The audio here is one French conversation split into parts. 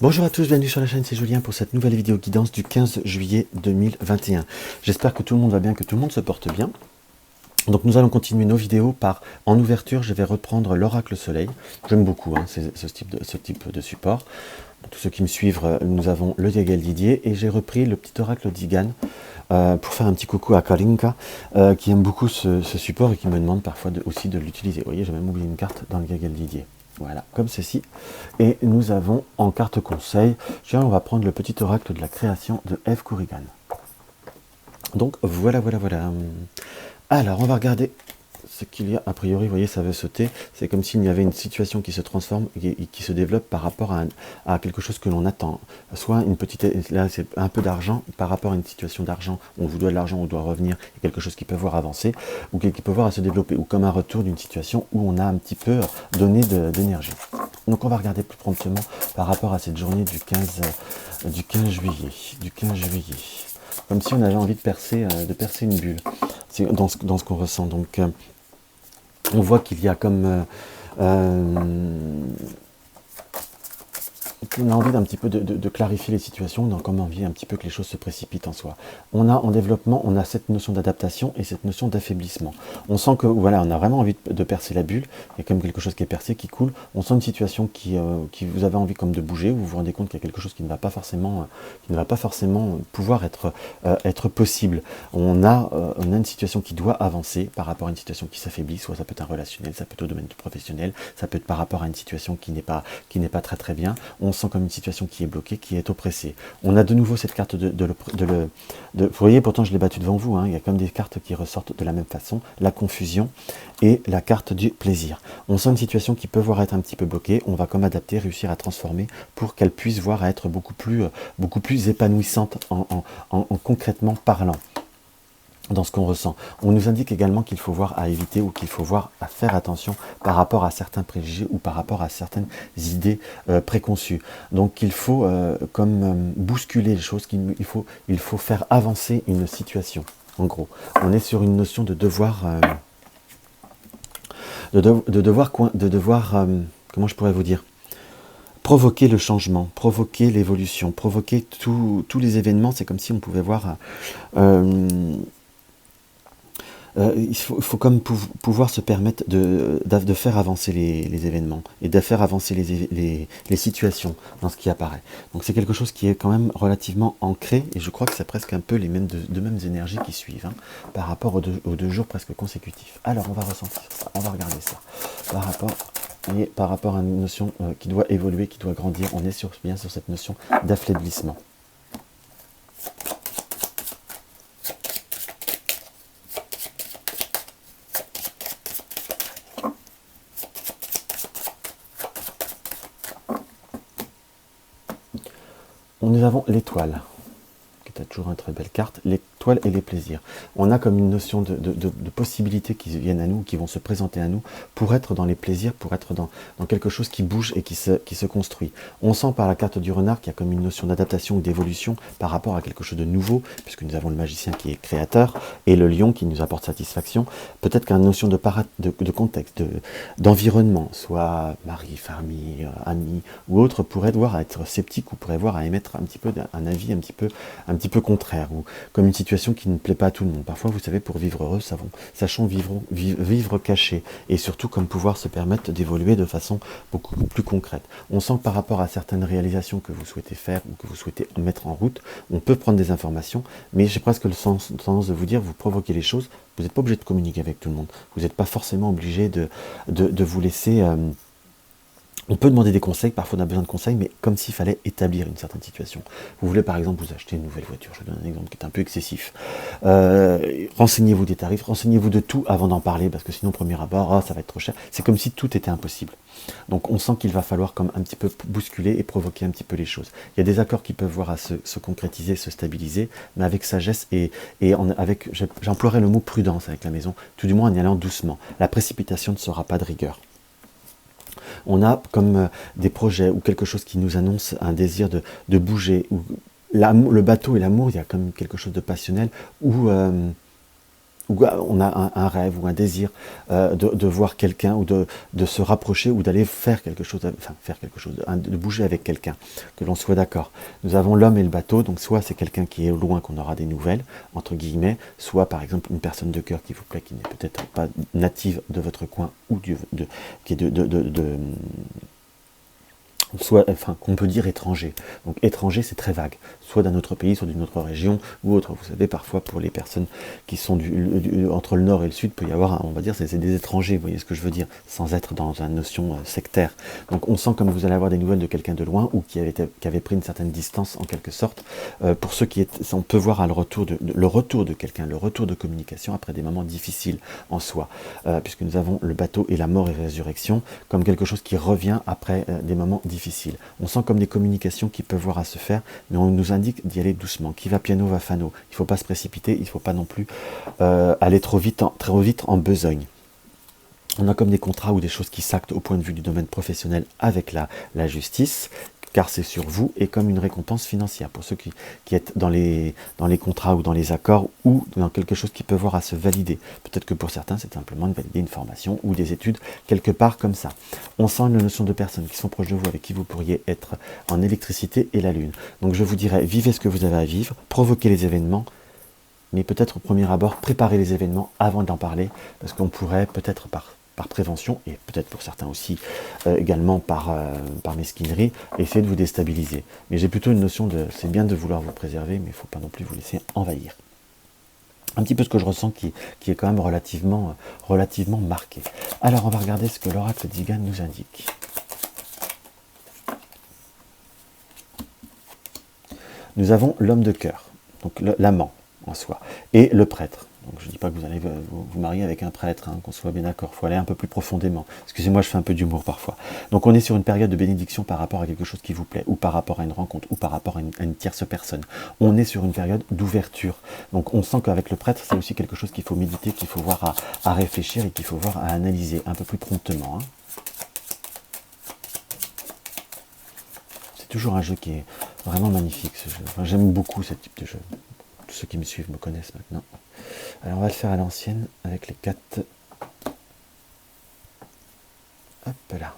Bonjour à tous, bienvenue sur la chaîne, c'est Julien pour cette nouvelle vidéo guidance du 15 juillet 2021. J'espère que tout le monde va bien, que tout le monde se porte bien. Donc nous allons continuer nos vidéos par, en ouverture, je vais reprendre l'oracle soleil. J'aime beaucoup ce type de support. Pour tous ceux qui me suivent, nous avons le Diagel Didier et j'ai repris le petit oracle d'Igan pour faire un petit coucou à Kalinka qui aime beaucoup ce support et qui me demande parfois aussi de l'utiliser. Vous voyez, j'ai même oublié une carte dans le Diagel Didier. Voilà, comme ceci. Et nous avons en carte conseil, tiens, on va prendre le petit oracle de la création de Eve Corrigan. Donc voilà. Alors, on va regarder ce qu'il y a. A priori, vous voyez, ça veut sauter. C'est comme s'il y avait une situation qui se transforme et qui se développe par rapport à quelque chose que l'on attend. Soit une petite... Là, c'est un peu d'argent. Par rapport à une situation d'argent, on vous doit de l'argent, on doit revenir. Il y a quelque chose qui peut voir avancer ou qui peut voir à se développer. Ou comme un retour d'une situation où on a un petit peu donné d'énergie. Donc, on va regarder plus promptement par rapport à cette journée du 15 juillet. Comme si on avait envie de percer une bulle. C'est dans ce qu'on ressent. Donc, on voit qu'il y a comme... on a envie d'un petit peu de clarifier les situations, on a comme envie un petit peu que les choses se précipitent en soi. On a en développement, on a cette notion d'adaptation et cette notion d'affaiblissement. On sent que, voilà, on a vraiment envie de percer la bulle, il y a comme quelque chose qui est percé, qui coule. On sent une situation qui vous avez envie comme de bouger, vous vous rendez compte qu'il y a quelque chose qui ne va pas forcément, pouvoir être possible. On a une situation qui doit avancer par rapport à une situation qui s'affaiblit, soit ça peut être un relationnel, ça peut être au domaine du professionnel, ça peut être par rapport à une situation qui n'est pas très bien. On sent comme une situation qui est bloquée, qui est oppressée. On a de nouveau cette carte vous voyez, pourtant je l'ai battue devant vous, il y a comme des cartes qui ressortent de la même façon, la confusion et la carte du plaisir. On sent une situation qui peut voir être un petit peu bloquée, on va comme adapter, réussir à transformer pour qu'elle puisse voir à être beaucoup plus épanouissante en concrètement parlant. Dans ce qu'on ressent. On nous indique également qu'il faut voir à éviter ou qu'il faut voir à faire attention par rapport à certains préjugés ou par rapport à certaines idées préconçues. Donc il faut bousculer les choses, il faut faire avancer une situation. En gros, on est sur une notion de devoir, comment je pourrais vous dire, provoquer le changement, provoquer l'évolution, provoquer tous les événements. C'est comme si on pouvait voir... il faut comme pouvoir se permettre de faire avancer les événements et de faire avancer les situations dans ce qui apparaît. Donc c'est quelque chose qui est quand même relativement ancré et je crois que c'est presque un peu les mêmes énergies qui suivent par rapport aux deux jours presque consécutifs. Alors on va ressentir ça, on va regarder ça par rapport à une notion qui doit évoluer, qui doit grandir. On est bien sur cette notion d'affaiblissement. Nous avons l'étoile, qui est toujours une très belle carte, l'étoile et les plaisirs. On a comme une notion de possibilités qui viennent à nous, qui vont se présenter à nous, pour être dans les plaisirs, pour être dans quelque chose qui bouge et qui se construit. On sent par la carte du renard qu'il y a comme une notion d'adaptation ou d'évolution par rapport à quelque chose de nouveau, puisque nous avons le magicien qui est créateur, et le lion qui nous apporte satisfaction. Peut-être qu'une notion de contexte, d'environnement, soit mari, famille, ami, ou autre, pourrait devoir être sceptique ou pourrait voir à émettre un petit peu un avis un petit peu contraire, ou comme une situation qui ne plaît pas à tout le monde. Parfois, vous savez, pour vivre heureux, sachons vivre caché, et surtout comme pouvoir se permettre d'évoluer de façon beaucoup plus concrète. On sent que par rapport à certaines réalisations que vous souhaitez faire ou que vous souhaitez mettre en route, on peut prendre des informations, mais j'ai presque le sens de vous dire, vous provoquez les choses, vous n'êtes pas obligé de communiquer avec tout le monde, vous n'êtes pas forcément obligé de vous laisser... On peut demander des conseils, parfois on a besoin de conseils, mais comme s'il fallait établir une certaine situation. Vous voulez par exemple vous acheter une nouvelle voiture, je vous donne un exemple qui est un peu excessif. Renseignez-vous des tarifs, renseignez-vous de tout avant d'en parler, parce que sinon au premier abord, ça va être trop cher. C'est comme si tout était impossible. Donc on sent qu'il va falloir comme un petit peu bousculer et provoquer un petit peu les choses. Il y a des accords qui peuvent voir à se concrétiser, se stabiliser, mais avec sagesse j'emploierai le mot prudence avec la maison, tout du moins en y allant doucement. La précipitation ne sera pas de rigueur. On a comme des projets ou quelque chose qui nous annonce un désir de bouger. Ou le bateau et l'amour, il y a comme quelque chose de passionnel où où on a un rêve ou un désir de voir quelqu'un ou de se rapprocher ou d'aller faire quelque chose, de bouger avec quelqu'un, que l'on soit d'accord. Nous avons l'homme et le bateau, donc soit c'est quelqu'un qui est au loin qu'on aura des nouvelles, entre guillemets, soit par exemple une personne de cœur qui vous plaît, qui n'est peut-être pas native de votre coin ou qui est soit, enfin, qu'on peut dire étranger. Donc étranger, c'est très vague, soit d'un autre pays, soit d'une autre région ou autre. Vous savez, parfois pour les personnes qui sont entre le nord et le sud, peut y avoir, on va dire, c'est des étrangers, vous voyez ce que je veux dire, sans être dans une notion sectaire. Donc on sent comme vous allez avoir des nouvelles de quelqu'un de loin ou qui avait pris une certaine distance en quelque sorte. Pour ceux on peut voir le retour de quelqu'un, le retour de communication après des moments difficiles en soi, puisque nous avons le bateau et la mort et résurrection comme quelque chose qui revient après des moments difficiles. On sent comme des communications qui peuvent voir à se faire, mais on nous indique d'y aller doucement. Qui va piano va fano. Il ne faut pas se précipiter, il ne faut pas non plus aller trop vite en besogne. On a comme des contrats ou des choses qui s'actent au point de vue du domaine professionnel avec la justice, car c'est sur vous, et comme une récompense financière pour ceux qui êtes dans les contrats ou dans les accords ou dans quelque chose qui peut voir à se valider. Peut-être que pour certains, c'est simplement de valider une formation ou des études quelque part comme ça. On sent une notion de personnes qui sont proches de vous, avec qui vous pourriez être en électricité et la lune. Donc je vous dirais, vivez ce que vous avez à vivre, provoquez les événements, mais peut-être au premier abord, préparez les événements avant d'en parler, parce qu'on pourrait peut-être par prévention, et peut-être pour certains aussi également par mesquinerie, essayer de vous déstabiliser. Mais j'ai plutôt une notion de, c'est bien de vouloir vous préserver, mais il ne faut pas non plus vous laisser envahir. Un petit peu ce que je ressens qui est quand même relativement marqué. Alors on va regarder ce que l'oracle d'Igan nous indique. Nous avons l'homme de cœur, donc l'amant en soi, et le prêtre. Donc je ne dis pas que vous allez vous marier avec un prêtre, hein, qu'on soit bien d'accord, il faut aller un peu plus profondément. Excusez-moi, je fais un peu d'humour parfois. Donc on est sur une période de bénédiction par rapport à quelque chose qui vous plaît, ou par rapport à une rencontre, ou par rapport à une tierce personne. On est sur une période d'ouverture. Donc on sent qu'avec le prêtre, c'est aussi quelque chose qu'il faut méditer, qu'il faut voir à réfléchir et qu'il faut voir à analyser un peu plus promptement. Hein. C'est toujours un jeu qui est vraiment magnifique, ce jeu. Enfin, j'aime beaucoup ce type de jeu. Tous ceux qui me suivent me connaissent maintenant. Alors on va le faire à l'ancienne avec les 4. Hop là.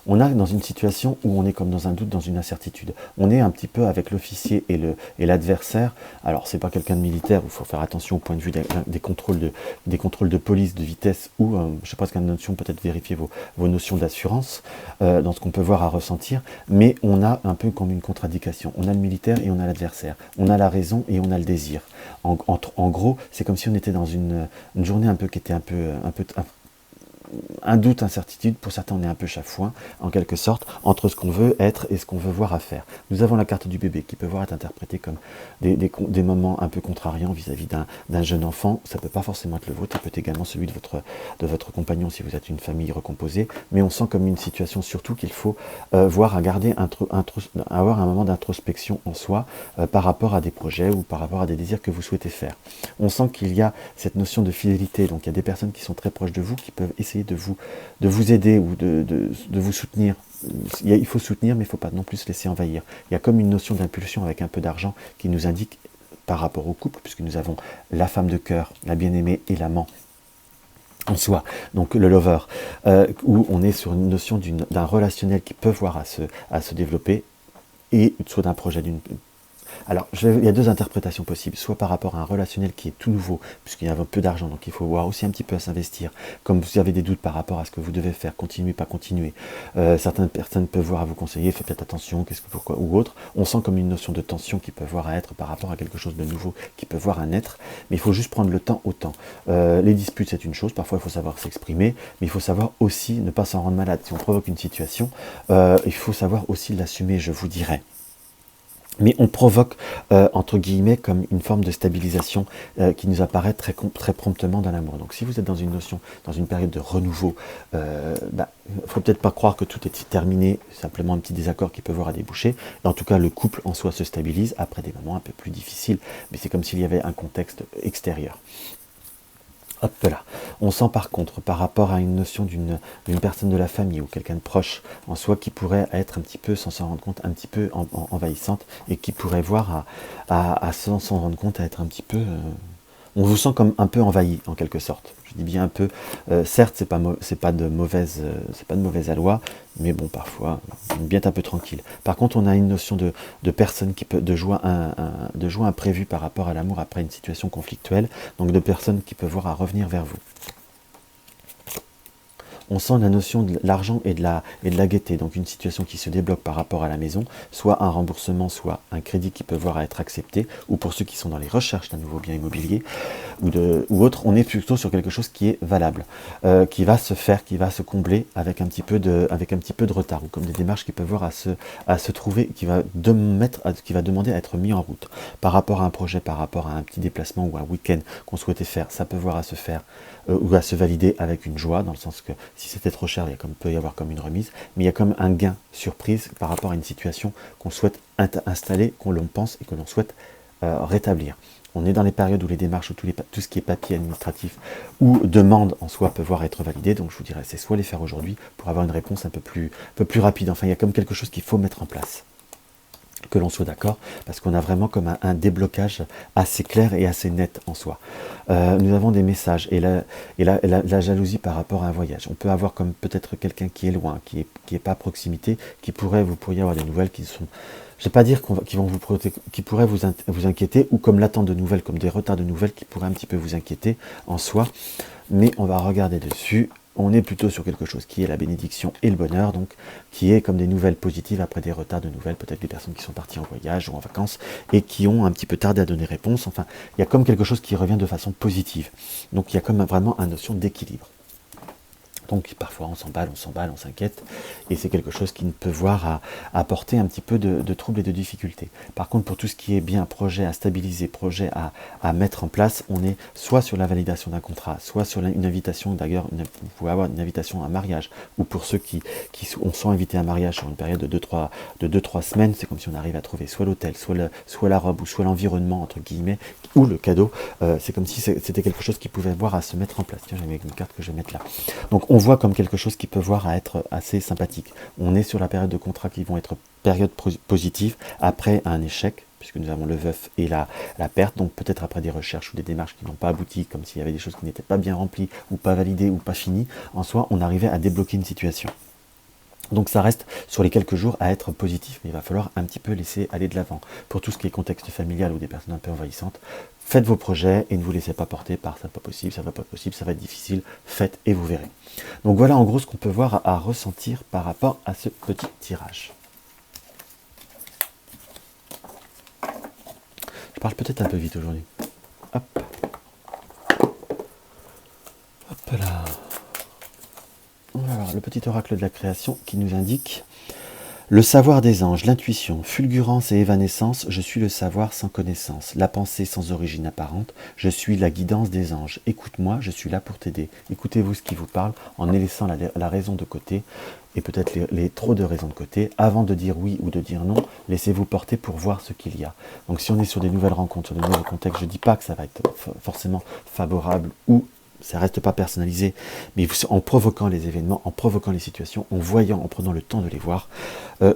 On est dans une situation où on est comme dans un doute, dans une incertitude. On est un petit peu avec l'officier et l'adversaire. Alors, c'est pas quelqu'un de militaire, il faut faire attention au point de vue des contrôles de police, de vitesse, ou, je sais pas ce qu'une notion, peut-être vérifier vos notions d'assurance, dans ce qu'on peut voir à ressentir, mais on a un peu comme une contradiction. On a le militaire et on a l'adversaire. On a la raison et on a le désir. En gros, c'est comme si on était dans une journée un peu qui était un doute, incertitude, pour certains on est un peu chafouin, en quelque sorte, entre ce qu'on veut être et ce qu'on veut voir à faire. Nous avons la carte du bébé qui peut voir être interprétée comme des moments un peu contrariants vis-à-vis d'un jeune enfant. Ça ne peut pas forcément être le vôtre, ça peut être également celui de votre compagnon si vous êtes une famille recomposée, mais on sent comme une situation surtout qu'il faut voir à garder, avoir un moment d'introspection en soi par rapport à des projets ou par rapport à des désirs que vous souhaitez faire. On sent qu'il y a cette notion de fidélité, donc il y a des personnes qui sont très proches de vous, qui peuvent essayer de vous aider ou de vous soutenir. Il faut soutenir, mais il ne faut pas non plus se laisser envahir. Il y a comme une notion d'impulsion avec un peu d'argent qui nous indique par rapport au couple, puisque nous avons la femme de cœur, la bien-aimée et l'amant en soi, donc le lover, où on est sur une notion d'un relationnel qui peut voir à se développer, et soit d'un projet Alors, il y a deux interprétations possibles, soit par rapport à un relationnel qui est tout nouveau, puisqu'il y a un peu d'argent, donc il faut voir aussi un petit peu à s'investir. Comme vous avez des doutes par rapport à ce que vous devez faire, continuer, pas continuer. Certaines personnes peuvent voir à vous conseiller, faites peut-être attention, pourquoi, ou autre. On sent comme une notion de tension qui peut voir à être par rapport à quelque chose de nouveau, qui peut voir à naître, mais il faut juste prendre le temps au temps. Les disputes, c'est une chose, parfois il faut savoir s'exprimer, mais il faut savoir aussi ne pas s'en rendre malade. Si on provoque une situation, il faut savoir aussi l'assumer, je vous dirais. Mais on provoque, entre guillemets, comme une forme de stabilisation qui nous apparaît très promptement dans l'amour. Donc si vous êtes dans une notion, dans une période de renouveau, il ne faut peut-être pas croire que tout est terminé, simplement un petit désaccord qui peut voir à déboucher. En tout cas, le couple en soi se stabilise après des moments un peu plus difficiles, mais c'est comme s'il y avait un contexte extérieur. Hop là. On sent par contre, par rapport à une notion d'une personne de la famille ou quelqu'un de proche en soi qui pourrait être un petit peu, sans s'en rendre compte, un petit peu envahissante et qui pourrait voir sans s'en rendre compte, à être un petit peu... on vous sent comme un peu envahi en quelque sorte. Je dis bien un peu. Certes, c'est pas de mauvaise aloi, mais bon, parfois, on bien un peu tranquille. Par contre, on a une notion de personne qui peut, de joie imprévue par rapport à l'amour après une situation conflictuelle, donc de personnes qui peuvent voir à revenir vers vous. On sent la notion de l'argent et de la gaieté, donc une situation qui se débloque par rapport à la maison, soit un remboursement, soit un crédit qui peut voir à être accepté, ou pour ceux qui sont dans les recherches d'un nouveau bien immobilier, ou autre, on est plutôt sur quelque chose qui est valable, qui va se faire, qui va se combler avec un petit peu de retard, ou comme des démarches qui peuvent voir à se trouver, qui va demander à être mis en route. Par rapport à un projet, par rapport à un petit déplacement ou un week-end qu'on souhaitait faire, ça peut voir à se faire, ou à se valider avec une joie, dans le sens que si c'était trop cher, peut y avoir comme une remise, mais il y a comme un gain surprise par rapport à une situation qu'on souhaite installer, qu'on l'on pense et que l'on souhaite rétablir. On est dans les périodes où les démarches, ou tout ce qui est papier administratif ou demande en soi peut voir être validé, donc je vous dirais, c'est soit les faire aujourd'hui pour avoir une réponse un peu plus rapide. Enfin, il y a comme quelque chose qu'il faut mettre en place, que l'on soit d'accord, parce qu'on a vraiment comme un déblocage assez clair et assez net en soi. Nous avons des messages, et la jalousie par rapport à un voyage. On peut avoir comme peut-être quelqu'un qui est loin, qui est pas à proximité, vous pourriez avoir des nouvelles qui sont, je ne vais pas dire qui pourraient vous inquiéter, ou comme l'attente de nouvelles, comme des retards de nouvelles qui pourraient un petit peu vous inquiéter en soi, mais on va regarder dessus. On est plutôt sur quelque chose qui est la bénédiction et le bonheur, donc qui est comme des nouvelles positives après des retards de nouvelles, peut-être des personnes qui sont parties en voyage ou en vacances et qui ont un petit peu tardé à donner réponse. Enfin, il y a comme quelque chose qui revient de façon positive. Donc il y a comme vraiment une notion d'équilibre. Donc parfois on s'emballe, on s'inquiète, et c'est quelque chose qui ne peut voir à apporter un petit peu de troubles et de difficultés. Par contre, pour tout ce qui est bien projet à stabiliser, projet à mettre en place, on est soit sur la validation d'un contrat, soit sur une invitation, d'ailleurs, vous pouvez avoir une invitation à un mariage, ou pour ceux qui sont invités à un mariage sur une période de 2-3 semaines, c'est comme si on arrive à trouver soit l'hôtel, soit la robe, ou soit l'environnement, entre guillemets, ou le cadeau. C'est comme si c'était quelque chose qui pouvait voir à se mettre en place. Tiens, j'ai mis une carte que je vais mettre là. Donc on voit comme quelque chose qui peut voir à être assez sympathique. On est sur la période de contrat qui vont être période positive après un échec, puisque nous avons le veuf et la perte, donc peut-être après des recherches ou des démarches qui n'ont pas abouti, comme s'il y avait des choses qui n'étaient pas bien remplies, ou pas validées, ou pas finies, en soi, on arrivait à débloquer une situation. Donc ça reste sur les quelques jours à être positif, mais il va falloir un petit peu laisser aller de l'avant. Pour tout ce qui est contexte familial ou des personnes un peu envahissantes, faites vos projets et ne vous laissez pas porter par ça pas possible, ça va pas possible, ça va être difficile, faites et vous verrez. Donc voilà en gros ce qu'on peut voir à ressentir par rapport à ce petit tirage. Je parle peut-être un peu vite aujourd'hui. Hop. Hop là. On va voir le petit oracle de la création qui nous indique le savoir des anges, l'intuition, fulgurance et évanescence, je suis le savoir sans connaissance, la pensée sans origine apparente, je suis la guidance des anges. Écoute-moi, je suis là pour t'aider. Écoutez-vous ce qui vous parle en laissant la raison de côté, et peut-être les trop de raisons de côté. Avant de dire oui ou de dire non, laissez-vous porter pour voir ce qu'il y a. Donc si on est sur des nouvelles rencontres, sur des nouveaux contextes, je ne dis pas que ça va être forcément favorable ou ça reste pas personnalisé, mais en provoquant les événements, en provoquant les situations, en voyant, en prenant le temps de les voir,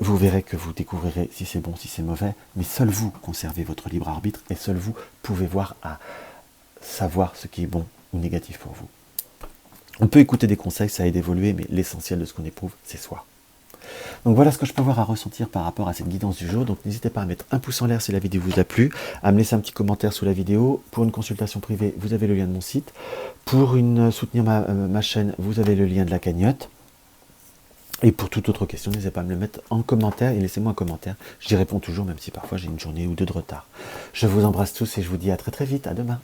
vous verrez que vous découvrirez si c'est bon, si c'est mauvais, mais seul vous conservez votre libre arbitre et seul vous pouvez voir à savoir ce qui est bon ou négatif pour vous. On peut écouter des conseils, ça aide à évoluer, mais l'essentiel de ce qu'on éprouve, c'est soi. Donc voilà ce que je peux avoir à ressentir par rapport à cette guidance du jour. Donc n'hésitez pas à mettre un pouce en l'air si la vidéo vous a plu, à me laisser un petit commentaire sous la vidéo. Pour une consultation privée, vous avez le lien de mon site. Pour soutenir ma chaîne, vous avez le lien de la cagnotte. Et pour toute autre question, n'hésitez pas à me le mettre en commentaire et laissez-moi un commentaire. J'y réponds toujours, même si parfois j'ai une journée ou deux de retard. Je vous embrasse tous et je vous dis à très très vite. À demain.